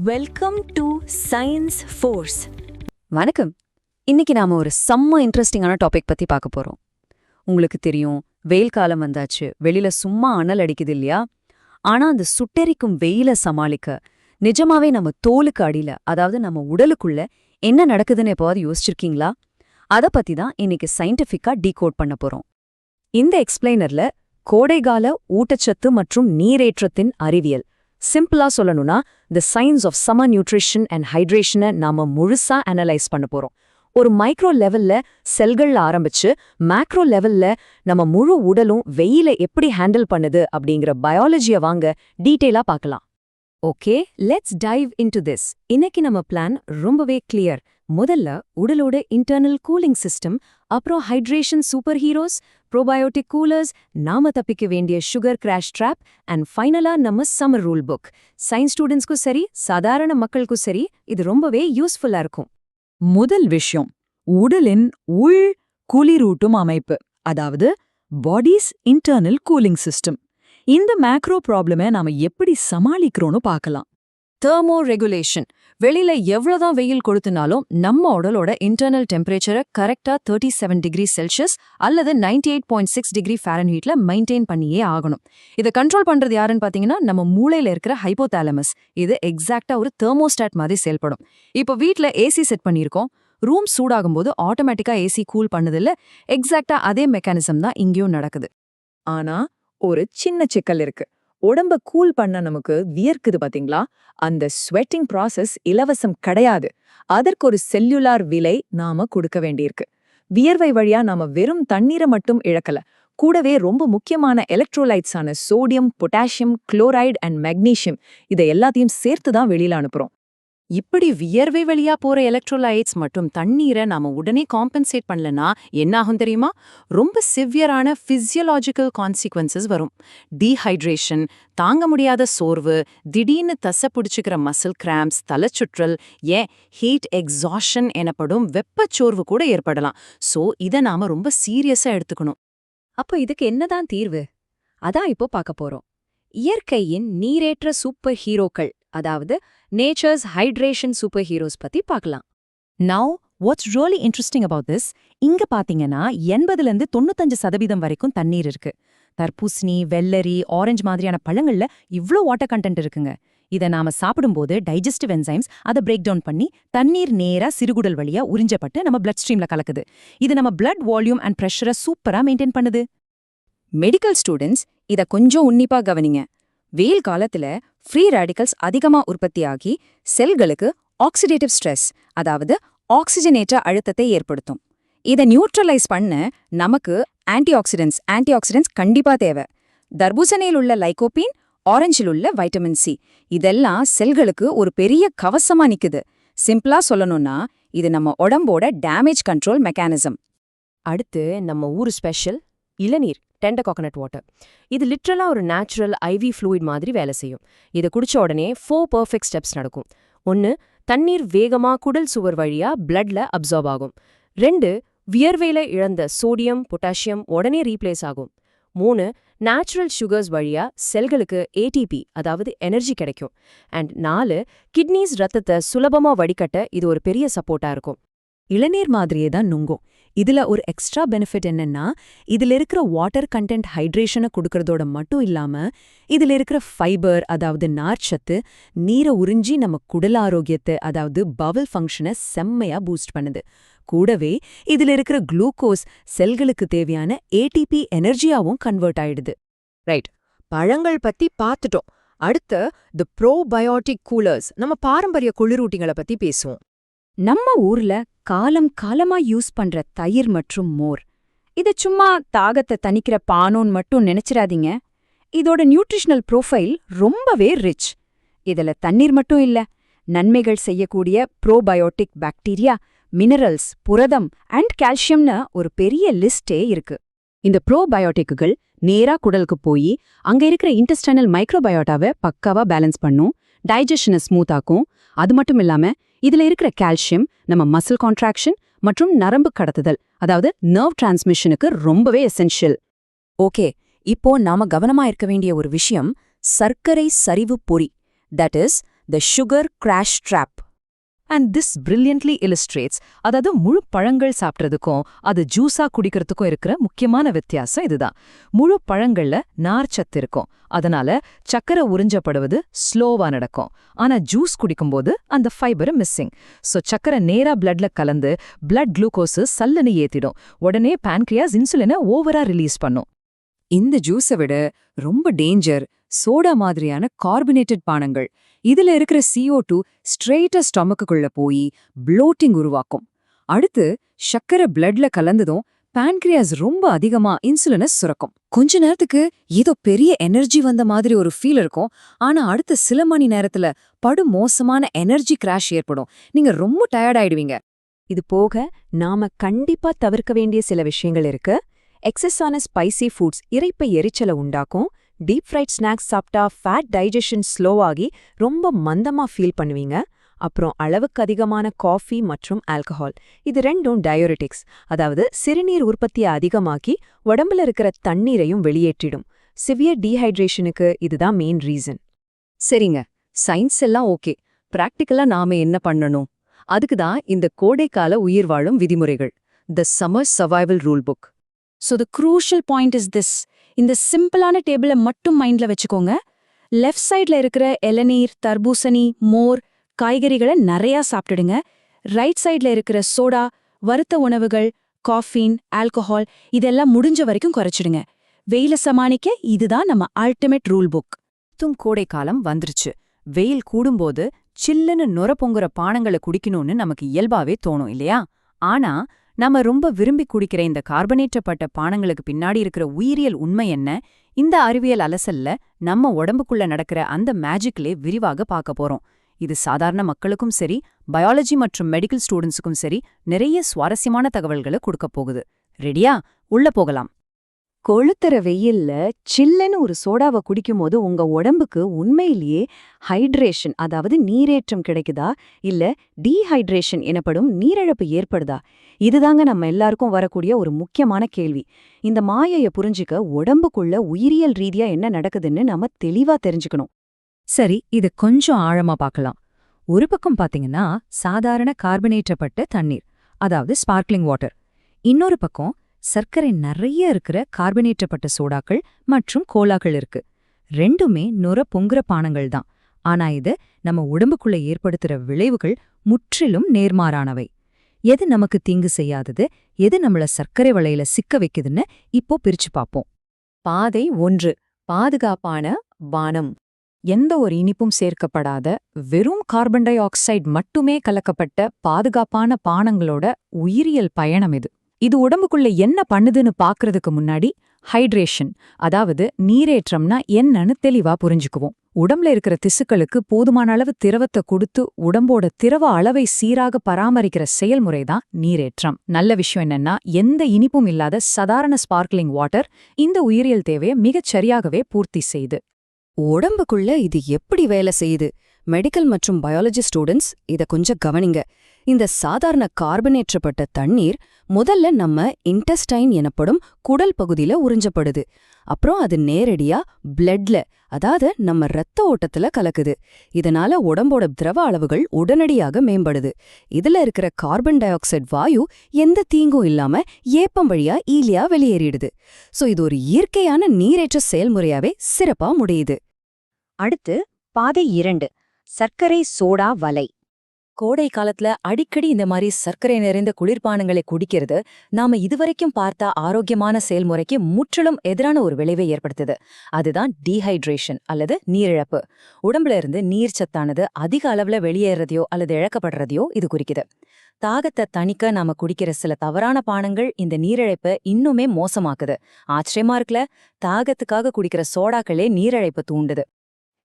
Welcome to science force. வணக்கம். இன்னைக்கு நாம ஒரு செம்ம இன்ட்ரெஸ்டிங்கான டாபிக் பத்தி பார்க்க போறோம். உங்களுக்கு தெரியும், வெயில் காலம் வந்தாச்சு, வெளியில சும்மா அனல் அடிக்குது இல்லையா? ஆனா அந்த சுட்டெரிக்கும் வெயில சமாளிக்க நிஜமாவே நம்ம தோலுக்கு அடியில, அதாவது நம்ம உடலுக்குள்ள என்ன நடக்குதுன்னு எப்போவாது யோசிச்சிருக்கீங்களா? அத பத்தி தான் இன்னைக்கு சயின்டிஃபிக்கா டீகோட் பண்ண போறோம். இந்த எக்ஸ்பிளைனர்ல கோடைகால ஊட்டச்சத்து மற்றும் நீரேற்றத்தின் அறிவியல், சிம்பிளா சொல்லணும்னா the science of summer nutrition and ஹைட்ரேஷனை நாம முழுசா அனலைஸ் பண்ண போறோம். ஒரு மைக்ரோ லெவல்ல செல்கள்ல ஆரம்பிச்சு மேக்ரோ லெவல்ல நம்ம முழு உடலும் வெயில எப்படி ஹேண்டில் பண்ணுது அப்படிங்கிற பயாலஜியை வாங்க டீட்டெயிலா பார்க்கலாம். Okay, let's dive into this. இன்னைக்கு நம்ம பிளான் ரொம்பவே கிளியர். முதல்ல உடலோட இன்டர்னல் கூலிங் சிஸ்டம், அப்புறம் hydration super heroes, probiotic coolers, நாம தப்பிக்க வேண்டிய சுகர் கிராஷ் ட்ராப், அண்ட் ஃபைனலா நம்ம சம்மர் ரூல் புக். சயின்ஸ் ஸ்டூடெண்ட்ஸ்க்கும் சரி, சாதாரண மக்களுக்கும் சரி, இது ரொம்பவே யூஸ்ஃபுல்லா இருக்கும். முதல் விஷயம், உடலின் உள் குளிரூட்டும் அமைப்பு, அதாவது பாடிஸ் இன்டர்னல் கூலிங் சிஸ்டம். இந்த மேக்ரோ ப்ராப்ளமை நாம எப்படி சமாளிக்கிறோம்னு பார்க்கலாம். Thermo regulation. வெளியில எவ்வளவுதான் வெயில் கொடுத்துனாலும் நம்ம உடலோட இன்டர்னல் டெம்பரேச்சரை கரெக்டா 37 டிகிரி செல்சியஸ் அல்லது 98.6 டிகிரி ஃபாரன்ஹீட்ல மெயின்டைன் பண்ணியே ஆகணும். இதை கண்ட்ரோல் பண்றது யாருன்னு பாத்தீங்கன்னா நம்ம மூளையில இருக்கிற ஹைப்போதாலமஸ். இது எக்ஸாக்டா ஒரு தெர்மோஸ்டாட் மாதிரி செயல்படும். இப்போ வீட்ல ஏசி செட் பண்ணியிருக்கோம். ரூம் சூடாகும் போது ஆட்டோமேட்டிக்கா ஏசி கூல் பண்ணுதில்ல, எக்ஸாக்டா அதே மெக்கானிசம் தான் இங்கேயும் நடக்குது. ஆனா ஒரு சின்ன சிக்கல் இருக்கு. உடம்ப கூல் பண்ண நமக்கு வியர்க்குது பாத்தீங்களா? அந்த ஸ்வெட்டிங் ப்ராசஸ் இலவசம் கிடையாது. அதற்கு ஒரு செல்லுலார் விலை நாம கொடுக்க வேண்டியிருக்கு. வியர்வை வழியா நாம வெறும் தண்ணீரை மட்டும் இழக்கல, கூடவே ரொம்ப முக்கியமான எலக்ட்ரோலைட்ஸான sodium, potassium, chloride and magnesium, இதை எல்லாத்தையும் சேர்த்து தான் வெளியில அனுப்புறோம். இப்படி வியர்வை வழியா போற எலக்ட்ரோலைட்ஸ் மற்றும் தண்ணீரை நாம உடனே காம்பன்சேட் பண்ணலனா என்ன ஆகும் தெரியுமா? ரொம்ப சிவியரான பிசியலாஜிக்கல் கான்சிக்வன்சஸ் வரும். டீஹைட்ரேஷன், தாங்க முடியாத சோர்வு, திடீர்னு தசை பிடிச்சுக்கிற மசில் கிராம்ப்ஸ், தலைச்சுற்றல், ஏன் ஹீட் எக்ஸாஷன் எனப்படும் வெப்பச்சோர்வு கூட ஏற்படலாம். சோ இதை நாம ரொம்ப சீரியஸா எடுத்துக்கணும். அப்போ இதுக்கு என்னதான் தீர்வு? அதான் இப்போ பார்க்க போறோம். இயற்கையின் நீரேற்ற சூப்பர் ஹீரோக்கள், அதாவது நேச்சர்ஸ் ஹைட்ரேஷன் சூப்பர் ஹீரோஸ் பத்தி பார்க்கலாம். Now, what's really interesting about this, இங்க பாத்தீங்கன்னா 80-95% வரைக்கும் தண்ணீர் இருக்கு. தர்பூசணி, வெள்ளரி, ஆரஞ்சு மாதிரியான பழங்கள்ல இவ்ளோ வாட்டர் கண்டென்ட் இருக்குங்க. இதை நாம சாப்பிடும்போது டைஜஸ்டிவ் என்சைம்ஸ் அதை பிரேக் டவுன் பண்ணி தண்ணீர் நேரா சிறுகுடல் வழியா உறிஞ்சப்பட்டு நம்ம பிளட் ஸ்ட்ரீம்ல கலக்குது. இது நம்ம பிளட் வால்யூம் அண்ட் பிரஷரை சூப்பரா மெயின்டைன் பண்ணுது. மெடிக்கல் ஸ்டூடெண்ட்ஸ் இதை கொஞ்சம் உன்னிப்பா கவனிங்க. வெயில் காலத்துல ஃப்ரீ ரேடிக்கல்ஸ் அதிகமா உற்பத்தியாகி செல்களுக்கு ஆக்சிடேட்டிவ் ஸ்ட்ரெஸ், அதாவது ஆக்சிஜனேற்ற அழுத்தத்தை ஏற்படுத்தும். இதை நியூட்ரலைஸ் பண்ண நமக்கு ஆன்டிஆக்சிடென்ட்ஸ் கண்டிப்பா தேவை. தர்பூசணியில் உள்ள லைகோபீன், ஆரஞ்சில் உள்ள வைட்டமின் சி, இதெல்லாம் செல்களுக்கு ஒரு பெரிய கவசமா நிக்குது. சிம்பிளா சொல்லணும்னா இது நம்ம உடம்போட டேமேஜ் கண்ட்ரோல் மெக்கானிசம். அடுத்து நம்ம ஊர் ஸ்பெஷல் இளநீர், டெண்டர் கோகனட் வாட்டர். இது லிட்ரலா ஒரு நேச்சுரல் ஐவி ஃப்ளூயிட் மாதிரி வேலை செய்யும். இதை குடிச்ச உடனே 4 பர்ஃபெக்ட் ஸ்டெப்ஸ் நடக்கும். 1, தண்ணீர் வேகமா குடல் சுவர் வழியா பிளட்ல அப்சார்ப் ஆகும். 2, வியர்வையில இழந்த சோடியம், பொட்டாசியம் உடனே ரீப்ளேஸ் ஆகும். 3, நேச்சுரல் சுகர்ஸ் வழியா செல்களுக்கு ஏடிபி, அதாவது எனர்ஜி கிடைக்கும். அண்ட் 4, கிட்னிஸ் ரத்தத்தை சுலபமா வடிகட்ட இது ஒரு பெரிய சப்போர்ட்டா இருக்கும். இளநீர் மாதிரியே தான் நுங்கும். இதுல ஒரு எக்ஸ்ட்ரா பெனிஃபிட் என்னன்னா, இதுல இருக்கிற வாட்டர் கண்டென்ட் ஹைட்ரேஷனை கொடுக்கறதோட மட்டும் இல்லாம இதுல இருக்கிற ஃபைபர், அதாவது நார்ச்சத்து, நீரை உறிஞ்சி நம்ம குடல் ஆரோக்கியத்தை, அதாவது பவல் ஃபங்க்ஷனை செம்மையா பூஸ்ட் பண்ணுது. கூடவே இதுல இருக்கிற குளுக்கோஸ் செல்களுக்கு தேவையான ஏடிபி எனர்ஜியாவும் கன்வெர்ட் ஆயிடுது. ரைட், பழங்கள் பத்தி பார்த்துட்டோம். அடுத்து தி ப்ரோபயோட்டிக் கூலர்ஸ், நம்ம பாரம்பரிய குளிரூட்டிகளை பத்தி பேசுவோம். நம்ம ஊர்ல காலம் காலமா யூஸ் பண்ற தயிர் மற்றும் மோர், இது சும்மா தாகத்தை தணிக்கிற பானோன் மட்டும் நினைச்சிடாதீங்க. இதோட நியூட்ரிஷனல் ப்ரொஃபைல் ரொம்பவே ரிச். இதுல தண்ணீர் மட்டும் இல்ல, நன்மைகள் செய்யக்கூடிய ப்ரோபயோட்டிக் பாக்டீரியா, மினரல்ஸ், புரதம் அண்ட் கால்சியம்னு ஒரு பெரிய லிஸ்டே இருக்கு. இந்த ப்ரோபயோட்டிக்குகள் நேரா குடலுக்கு போய் அங்க இருக்கிற இன்டெஸ்டைனல் மைக்ரோபயோட்டாவை பக்காவா பேலன்ஸ் பண்ணும், டைஜஷனை ஸ்மூத்தாக்கும். அது மட்டும் இல்லாம இதுல இருக்கிற கால்சியம் நம்ம மசில் கான்ட்ராக்ஷன் மற்றும் நரம்பு கடத்துதல், அதாவது நர்வ் டிரான்ஸ்மிஷனுக்கு ரொம்பவே எசென்ஷியல். ஓகே, இப்போ நாம கவனமா இருக்க வேண்டிய ஒரு விஷயம் சர்க்கரை சரிவு பொறி, that is the sugar crash drop. And this brilliantly illustrates, அதாவது முழு பழங்கள் சாப்பிட்றதுக்கும் அது ஜூஸா குடிக்கிறதுக்கும் இருக்கிற முக்கியமான வித்தியாசம் இதுதான். முழு பழங்கள்ல நார்ச்சத்து இருக்கும், அதனால சக்கரை உறிஞ்சப்படுவது ஸ்லோவா நடக்கும். ஆனா ஜூஸ் குடிக்கும்போது அந்த ஃபைபர் மிஸ்ஸிங். ஸோ சக்கரை நேரா பிளட்ல கலந்து பிளட் குளுக்கோஸ் சல்லுன்னு ஏத்திடும். உடனே பான்க்ரியாஸ் இன்சுலினை ஓவரா ரிலீஸ் பண்ணும். இந்த ஜூஸை விட ரொம்ப டேஞ்சர் சோடா மாதிரியான கார்பனேட்டட் பானங்கள். இதுல இருக்கிற CO2 ஸ்ட்ரெயிட்டா ஸ்டொமக்குள்ள போய் ப்ளோட்டிங் உருவாக்கும். அடுத்து சக்கரை பிளட்ல கலந்ததும் பான்க்ரியாஸ் ரொம்ப அதிகமா இன்சுலினை சுரக்கும். கொஞ்ச நேரத்துக்கு ஏதோ பெரிய எனர்ஜி வந்த மாதிரி ஒரு ஃபீல் இருக்கும். ஆனா அடுத்த சில மணி நேரத்துல படு மோசமான எனர்ஜி கிராஷ் ஏற்படும். நீங்க ரொம்ப டயர்ட் ஆயிடுவீங்க. இது போக நாம கண்டிப்பா தவிர்க்க வேண்டிய சில விஷயங்கள் இருக்கு. எக்ஸஸான ஸ்பைசி ஃபுட்ஸ் இரைப்பை எரிச்சலை உண்டாக்கும். டீப் ஃப்ரைட் ஸ்நாக்ஸ் சாப்பிட்டா ஃபேட் டைஜஷன் ஸ்லோவாகி ரொம்ப மந்தமா ஃபீல் பண்ணுவீங்க. அப்புறம் அளவுக்கு அதிகமான காஃபி மற்றும் ஆல்கஹால், இது ரெண்டும் டயோரிட்டிக்ஸ், அதாவது சிறுநீர் உற்பத்தியை அதிகமாக்கி உடம்புல இருக்கிற தண்ணீரையும் வெளியேற்றிடும். சிவியர் டீஹைட்ரேஷனுக்கு இதுதான் மெயின் ரீசன். சரிங்க, சயின்ஸ் எல்லாம் ஓகே. பிராக்டிக்கலா நாம என்ன பண்ணணும்? அதுக்கு தான் இந்த கோடைக்கால உயிர் வாழும் விதிமுறைகள், the summer survival rule book. So the crucial point is this. இந்த சிம்பிளான டேபிளை மட்டும் மைண்ட்ல வச்சுக்கோங்க. லெஃப்ட் சைட்ல இருக்கிற இளநீர், தர்பூசணி, மோர், காய்கறிகளை நிறையா சாப்பிட்டுடுங்க. ரைட் சைட்ல இருக்கிற சோடா, வறுத்த உணவுகள், காஃபீன், ஆல்கஹால் இதெல்லாம் முடிஞ்ச வரைக்கும் குறைச்சிடுங்க. வெயில சமாளிக்க இதுதான் நம்ம அல்டிமேட் ரூல் புக். கோடைக்காலம் வந்துருச்சு. வெயில் கூடும்போது சில்லுன்னு நுர பொங்குற பானங்களை குடிக்கணும்னு நமக்கு இயல்பாவே தோணும் இல்லையா? ஆனா நம்ம ரொம்ப விரும்பி குடிக்கிற இந்த கார்பனேற்றப்பட்ட பானங்களுக்கு பின்னாடி இருக்கிற உயிரியல் உண்மை என்ன? இந்த அறிவியல் அலசல்ல நம்ம உடம்புக்குள்ள நடக்கிற அந்த மேஜிக்லே விரிவாக பார்க்க போறோம். இது சாதாரண மக்களுக்கும் சரி, பயாலஜி மற்றும் மெடிக்கல் ஸ்டூடெண்ட்ஸுக்கும் சரி நிறைய சுவாரஸ்யமான தகவல்களை கொடுக்க போகுது. ரெடியா? உள்ள போகலாம். கொளுத்துற வெயில்ல சில்லுன்னு ஒரு சோடாவை குடிக்கும்போது உங்க உடம்புக்கு உண்மையிலேயே ஹைட்ரேஷன், அதாவது நீரேற்றம் கிடைக்குதா இல்ல டீஹைட்ரேஷன் எனப்படும் நீரிழப்பு ஏற்படுதா? இதுதாங்க நம்ம எல்லாருக்கும் வரக்கூடிய ஒரு முக்கியமான கேள்வி. இந்த மாயைய புரிஞ்சுக்க உடம்புக்குள்ள உயிரியல் ரீதியா என்ன நடக்குதுன்னு நம்ம தெளிவா தெரிஞ்சுக்கணும். சரி, இது கொஞ்சம் ஆழமா பார்க்கலாம். ஒரு பக்கம் பாத்தீங்கன்னா சாதாரண கார்பனேற்றப்பட்ட தண்ணீர், அதாவது ஸ்பார்க்லிங் வாட்டர். இன்னொரு பக்கம் சர்க்கரை நிறைய இருக்கிற கார்பனேற்றப்பட்ட சோடாக்கள் மற்றும் கோலாக்கள் இருக்கு. ரெண்டுமே நுர பொங்குற பானங்கள் தான். ஆனா இது நம்ம உடம்புக்குள்ள ஏற்படுத்துற விளைவுகள் முற்றிலும் நேர்மாறானவை. எது நமக்கு தீங்கு செய்யாதது, எது நம்மள சர்க்கரை வளையில சிக்க வைக்குதுன்னு இப்போ பிரிச்சு பார்ப்போம். பாதை 1, பாதுகாப்பான பானம். எந்த ஒரு இனிப்பும் சேர்க்கப்படாத வெறும் கார்பன் டை ஆக்சைடு மட்டுமே கலக்கப்பட்ட பாதுகாப்பான பானங்களோட உயிரியல் பயணம் இது. இது உடம்புக்குள்ள என்ன பண்ணுதுன்னு பாக்குறதுக்கு முன்னாடி ஹைட்ரேஷன், அதாவது நீரேற்றம்னா என்னன்னு தெளிவா புரிஞ்சுக்குவோம். உடம்புல இருக்கிற திசுக்களுக்கு போதுமான அளவு திரவத்தை கொடுத்து உடம்போட திரவ அளவை சீராக பராமரிக்கிற செயல்முறைதான் நீரேற்றம். நல்ல விஷயம் என்னன்னா, எந்த இனிப்பும் இல்லாத சாதாரண ஸ்பார்க்லிங் வாட்டர் இந்த உயிரியல் தேவையை மிகச் சரியாகவே பூர்த்தி செய்யுது. உடம்புக்குள்ள இது எப்படி வேலை செய்யுது? மெடிக்கல் மற்றும் பயாலஜி ஸ்டூடெண்ட்ஸ் இத கொஞ்சம் கவனிங்க. இந்த சாதாரண கார்பனேற்றப்பட்ட தண்ணீர் முதல்ல நம்ம இன்டெஸ்டைன் எனப்படும் குடல் பகுதியில உறிஞ்சப்படுது. அப்புறம் அது நேரடியா பிளட்ல, அதாவது நம்ம இரத்த ஓட்டத்துல கலக்குது. இதனால உடம்போட திரவ அளவுகள் உடனடியாக மேம்படுது. இதுல இருக்கிற கார்பன் டை ஆக்சைடு வாயு எந்த தீங்கும் இல்லாம ஏப்பம் வழியா ஈலியா வெளியேறிடுது. சோ இது ஒரு இயற்கையான நீரேற்ற செயல்முறையாவே சிறப்பா முடியுது. அடுத்து பாதை 2, சர்க்கரை சோடா வலை. கோடை காலத்துல அடிக்கடி இந்த மாதிரி சர்க்கரை நிறைந்த குளிர்பானங்களை குடிக்கிறது நாம இதுவரைக்கும் பார்த்த ஆரோக்கியமான செயல்முறைக்கு முற்றிலும் எதிரான ஒரு விளைவை ஏற்படுத்துது. அதுதான் டீஹைட்ரேஷன் அல்லது நீரிழப்பு. உடம்புல இருந்து நீர் சத்தானது அதிக அளவுல வெளியேறதையோ அல்லது இழக்கப்படுறதையோ இது குறிக்குது. தாகத்தை தணிக்க நாம குடிக்கிற சில தவறான பானங்கள் இந்த நீரிழைப்பை இன்னுமே மோசமாக்குது. ஆச்சரியமா இருக்குல்ல? தாகத்துக்காக குடிக்கிற சோடாக்களே நீரிழைப்பு தூண்டுது.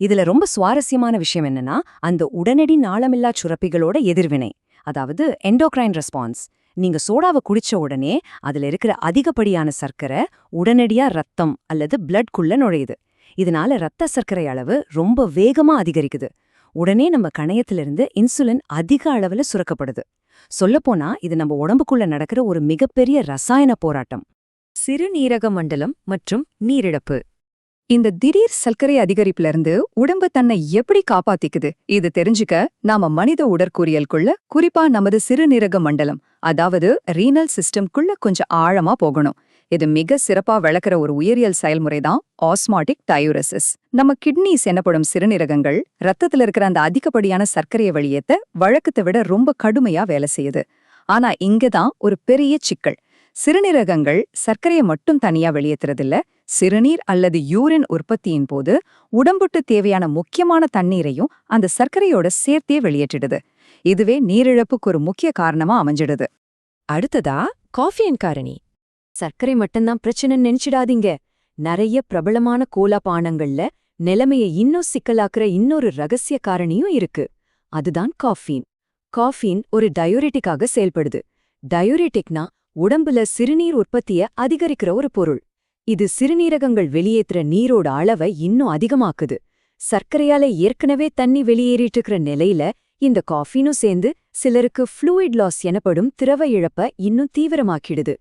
இதுல ரொம்ப சுவாரஸ்யமான விஷயம் என்னன்னா, அந்த உடனடி நாளமில்லா சுரப்பிகளோட எதிர்வினை, அதாவது எண்டோக்ரைன் ரெஸ்பான்ஸ். நீங்க சோடாவை குடிச்ச உடனே அதுல இருக்கிற அதிகப்படியான சர்க்கரை உடனடியா ரத்தம் அல்லது பிளட்குள்ள நுழையுது. இதனால ரத்த சர்க்கரை அளவு ரொம்ப வேகமா அதிகரிக்குது. உடனே நம்ம கணையத்திலிருந்து இன்சுலின் அதிக அளவுல சுரக்கப்படுது. சொல்லப்போனா இது நம்ம உடம்புக்குள்ள நடக்கிற ஒரு மிகப்பெரிய ரசாயன போராட்டம். சிறுநீரக மண்டலம் மற்றும் நீரிழப்பு. இந்த திடீர் சர்க்கரை அதிகரிப்புல இருந்து உடம்பு தன்னை எப்படி காப்பாத்திக்குது இது தெரிஞ்சுக்க நாம மனித உடற்கூறியலுக்குள்ள குறிப்பா நமது சிறுநீரக மண்டலம் அதாவது ரீனல் சிஸ்டம்குள்ள கொஞ்சம் ஆழமா போகணும். இது மிக சிறப்பா விளக்குற ஒரு உயிரியல் செயல்முறைதான் ஆஸ்மாட்டிக் டயூரசிஸ். நம்ம கிட்னிஸ் எனப்படும் சிறுநீரகங்கள் ரத்தத்துல இருக்கிற அந்த அதிகப்படியான சர்க்கரையை வெளியேத்த வழக்கத்தை விட ரொம்ப கடுமையா வேலை செய்யுது. ஆனா இங்கதான் ஒரு பெரிய சிக்கல். சிறுநீரகங்கள் சர்க்கரையை மட்டும் தனியா வெளியேற்றுறதில்ல, சிறுநீர் அல்லது யூரின் உற்பத்தியின் போது உடம்புட்டு தேவையான முக்கியமான தண்ணீரையும் அந்த சர்க்கரையோட சேர்த்தே வெளியேற்றிடுது. இதுவே நீரிழப்புக்கு ஒரு முக்கிய காரணமா அமைஞ்சிடுது. அடுத்ததா காஃபியின் காரணி. சர்க்கரை மட்டும்தான் பிரச்சனைன்னு நினைச்சிடாதீங்க. நிறைய பிரபலமான கோலா பானங்கள்ல நிலைமையை இன்னும் சிக்கலாக்குற இன்னொரு ரகசிய காரணியும் இருக்கு. அதுதான் காஃபீன். காஃபீன் ஒரு டயூரிட்டிக்காக செயல்படுது. டயூரிட்டிக்னா உடம்புல சிறுநீர் உற்பத்திய அதிகரிக்கிற ஒரு பொருள். இது சிறுநீரகங்கள் வெளியேற்றுற நீரோட அளவை இன்னும் அதிகமாக்குது. சர்க்கரையால ஏற்கனவே தண்ணி வெளியேறிட்டு இருக்கிற நிலையில இந்த காஃபீனும் சேர்ந்து சிலருக்கு ஃப்ளூயிட் லாஸ் எனப்படும் திரவ இழப்ப இன்னும் தீவிரமாக்கிடுது.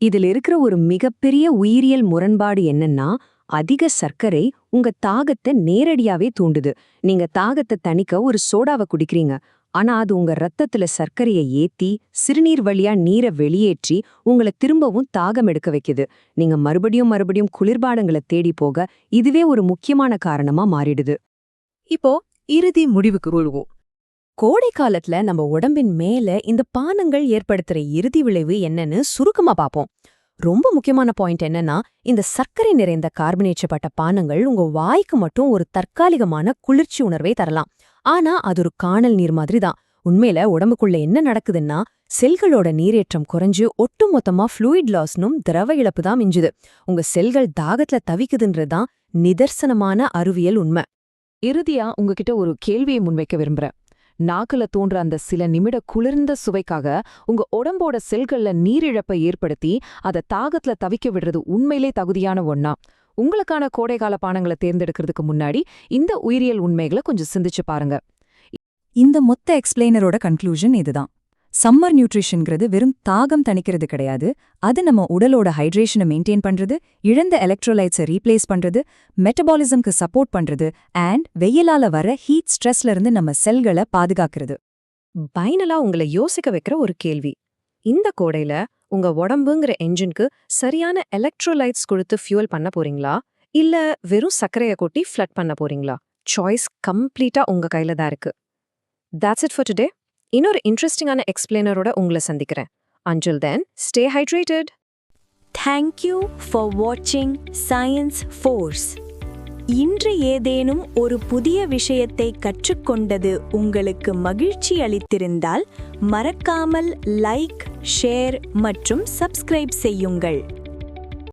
இதில் இருக்கிற ஒரு மிகப்பெரிய உயிரியல் முரண்பாடு என்னன்னா, அதிக சர்க்கரை உங்க தாகத்தை நேரடியாவே தூண்டுது. நீங்க தாகத்தை தணிக்க ஒரு சோடாவை குடிக்கிறீங்க, ஆனா அது உங்க ரத்தத்துல சர்க்கரையை ஏத்தி சிறுநீர் வழியா நீரை வெளியேற்றி உங்களை திரும்பவும் தாகம் எடுக்க வைக்குது. நீங்க மறுபடியும் குளிர்பானங்களை தேடி போக இதுவே ஒரு முக்கியமான காரணமா மாறிடுது. இப்போ இறுதி முடிவுக்கு வருவோம். கோடை காலத்துல நம்ம உடம்பின் மேல இந்த பானங்கள் ஏற்படுத்துற இறுதி விளைவு என்னன்னு சுருக்கமா பாப்போம். ரொம்ப முக்கியமான பாயிண்ட் என்னன்னா, இந்த சர்க்கரை நிறைந்த கார்பனேற்றப்பட்ட பானங்கள் உங்க வாய்க்கு மட்டும் ஒரு தற்காலிகமான குளிர்ச்சி உணர்வை தரலாம். ஆனா அது ஒரு காணல் நீர் மாதிரி தான். உண்மையில உடம்புக்குள்ள என்ன நடக்குதுன்னா, செல்களோட நீரேற்றம் குறைஞ்சு ஒட்டுமொத்தமா ஃப்ளூயிட் லாஸ்னும் திரவ இழப்பு தான் மிஞ்சுது. உங்க செல்கள் தாகத்துல தவிக்குதுன்றதுதான் நிதர்சனமான அறிவியல் உண்மை. இறுதியா உங்ககிட்ட ஒரு கேள்வியை முன்வைக்க விரும்புறேன். நாக்குல தோன்ற அந்த சில நிமிட குளிர்ந்த சுவைக்காக உங்க உடம்போட செல்கள்ல நீரிழப்பை ஏற்படுத்தி அதை தாகத்துல தவிக்க விடுறது உண்மையிலே தகுதியான ஒண்ணா? உங்களுக்கான கோடைகால பானங்களை தேர்ந்தெடுக்கிறதுக்கு முன்னாடி இந்த உயிரியல் உண்மைகளை கொஞ்சம் சிந்திச்சு பாருங்க. இந்த மொத்த எக்ஸ்பிளைனரோட கன்க்ளூஷன் இதுதான். சம்மர் நியூட்ரிஷன்ங்கிறது வெறும் தாகம் தணிக்கிறது கிடையாது. அது நம்ம உடலோட ஹைட்ரேஷனை மெயின்டைன் பண்றது, இழந்த எலக்ட்ரோலைட்ஸை ரீப்ளேஸ் பண்றது, மெட்டபாலிசம்க்கு சப்போர்ட் பண்றது அண்ட் வெயிலால வர ஹீட் ஸ்ட்ரெஸ்ல இருந்து நம்ம செல்களை பாதுகாக்கிறது. பைனலா உங்களை யோசிக்க வைக்கிற ஒரு கேள்வி. இந்த கோடையில உங்க உடம்புங்கிற என்ஜினுக்கு சரியான எலக்ட்ரோலைட்ஸ் கொடுத்து ஃபியூல் பண்ண போறீங்களா, இல்ல வெறும் சர்க்கரையை கொட்டி ஃப்ளட் பண்ண போறீங்களா? சாய்ஸ் கம்ப்ளீட்டா உங்க கையில தான் இருக்கு. That's it for today. இன்னொரு இன்ட்ரெஸ்டிங்கான எக்ஸ்பிளைனரோட உங்களை சந்திக்கிறேன். Until then, stay hydrated. Thank you for watching Science Force. இன்று ஏதேனும் ஒரு புதிய விஷயத்தை கற்றுக்கொண்டது உங்களுக்கு மகிழ்ச்சி அளித்திருந்தால் மறக்காமல் லைக், ஷேர் மற்றும் சப்ஸ்கிரைப் செய்யுங்கள்.